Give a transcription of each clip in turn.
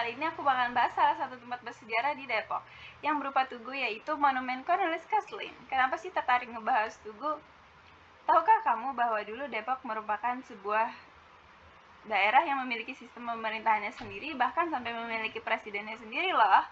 kali ini aku bakalan bahas salah satu tempat bersejarah di Depok yang berupa tugu, yaitu Monumen Cornelis Kastelin. Kenapa sih tertarik ngebahas tugu? Tahukah kamu bahwa dulu Depok merupakan sebuah daerah yang memiliki sistem pemerintahannya sendiri, bahkan sampai memiliki presidennya sendiri loh.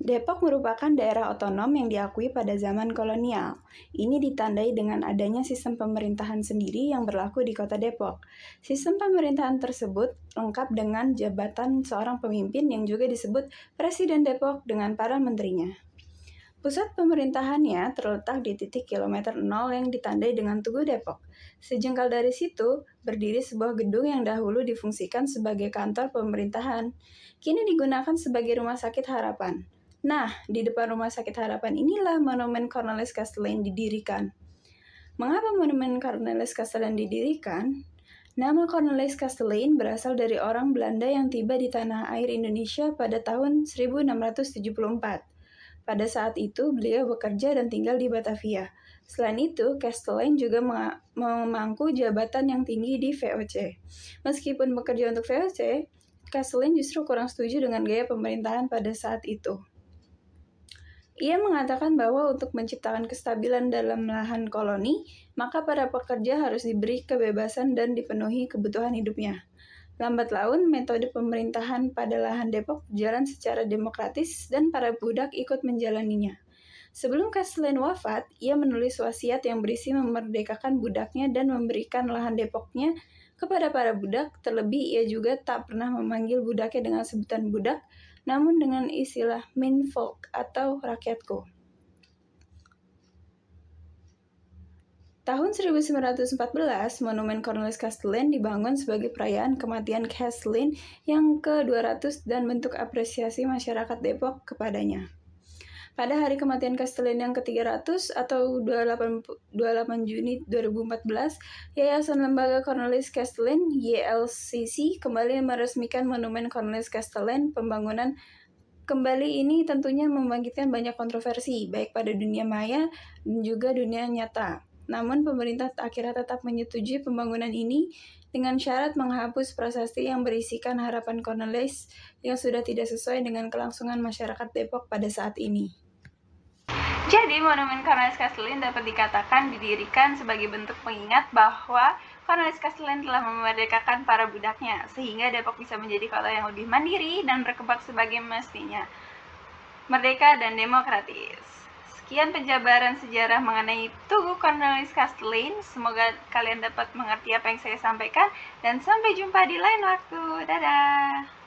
Depok merupakan daerah otonom yang diakui pada zaman kolonial. Ini ditandai dengan adanya sistem pemerintahan sendiri yang berlaku di kota Depok. Sistem pemerintahan tersebut lengkap dengan jabatan seorang pemimpin yang juga disebut Presiden Depok dengan para menterinya. Pusat pemerintahannya terletak di titik kilometer 0 yang ditandai dengan Tugu Depok. Sejengkal dari situ, berdiri sebuah gedung yang dahulu difungsikan sebagai kantor pemerintahan. Kini digunakan sebagai Rumah Sakit Harapan. Nah, di depan Rumah Sakit Harapan inilah Monumen Cornelis Kastelin didirikan. Mengapa Monumen Cornelis Kastelin didirikan? Nama Cornelis Kastelin berasal dari orang Belanda yang tiba di tanah air Indonesia pada tahun 1674. Pada saat itu, beliau bekerja dan tinggal di Batavia. Selain itu, Kastelin juga memangku jabatan yang tinggi di VOC. Meskipun bekerja untuk VOC, Kastelin justru kurang setuju dengan gaya pemerintahan pada saat itu. Ia mengatakan bahwa untuk menciptakan kestabilan dalam lahan koloni, maka para pekerja harus diberi kebebasan dan dipenuhi kebutuhan hidupnya. Lambat laun, metode pemerintahan pada lahan Depok berjalan secara demokratis dan para budak ikut menjalaninya. Sebelum Kastelin wafat, ia menulis wasiat yang berisi memerdekakan budaknya dan memberikan lahan Depoknya kepada para budak. Terlebih, ia juga tak pernah memanggil budaknya dengan sebutan budak, namun dengan istilah minfolk atau rakyatku. Tahun 1914, Monumen Cornelis Kastelin dibangun sebagai perayaan kematian Kastelin yang ke-200 dan bentuk apresiasi masyarakat Depok kepadanya. Pada hari kematian Kastelin yang ke-300 atau 28 Juni 2014, Yayasan Lembaga Cornelis Kastelin (YLCC) kembali meresmikan Monumen Cornelis Kastelin. Pembangunan kembali ini tentunya membangkitkan banyak kontroversi, baik pada dunia maya dan juga dunia nyata. Namun pemerintah akhirnya tetap menyetujui pembangunan ini dengan syarat menghapus prasasti yang berisikan harapan Cornelis yang sudah tidak sesuai dengan kelangsungan masyarakat Depok pada saat ini. Jadi, Monumen Cornelis Kastelin dapat dikatakan didirikan sebagai bentuk pengingat bahwa Cornelis Kastelin telah memerdekakan para budaknya, sehingga Depok bisa menjadi kota yang lebih mandiri dan berkembang sebagai mestinya, merdeka dan demokratis. Sekian penjabaran sejarah mengenai Tugu Cornelis Kastelin. Semoga kalian dapat mengerti apa yang saya sampaikan, dan sampai jumpa di lain waktu. Dadah!